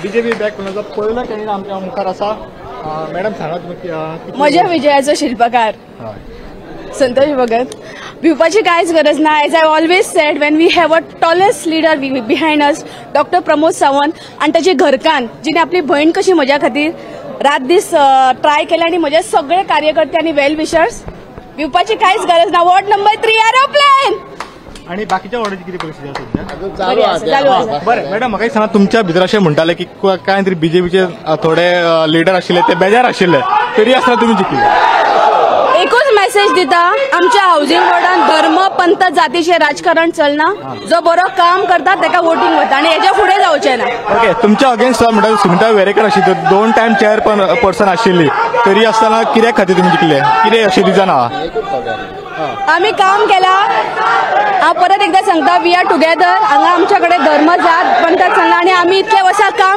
BJP back कोणाचा पहिला candidate आमच्या मुखार असा मॅडम सांगा तुम्ही म्हज्या विजयाचो शिल्पकार संतोष भगत. भिवपाची कांयच गरज ना. As I always said when we have a tallest leader behind us doctor Pramod Sawant आणि ताचे घरकान जिने आपली बहीण कशी म्हज्या खातीर रात दीस ट्राय केले आणि म्हजे सगळे कार्यकर्ते आणि वेल विशर्स. भिवपाची कांयच गरज ना. Ward number 3 aeroplane. आणि बाकीच्या वॉर्डाची किती परिस्थिती आहे बरी आसा, चालू आसा. बरं मॅडम म्हाका एक सांगा तुमच्या भितर अशें म्हणटाले की काय तरी बीजेपीचे थोडे लिडर आशिल्ले ते बेजार आशिल्ले तरी आसतना तुमी जिखले. एकूच मेसेज दिता आमच्या हाऊसिंग बोर्डान धर्म पंथ जातीचे राजकारण चलना. जो बरो काम करता ताका वोटिंग वता आणि हेच्या फुडें जावचें ना. ओके तुमच्या अगेन्स्ट म्हणटा सुनीता वेरेकर आशिल्ली 2 टायम चेअरपर्सन आशिल्ली तरी आसतना कित्याक खातीर तुमी जिखले कितें अशें रिजन आहा. आम्ही काम केला. हांव परत एकदा सांगता वी आर टुगेदर. हांगा आमच्या कडेन धर्म जात पंथ चलना आणि आम्ही इतले वर्सां काम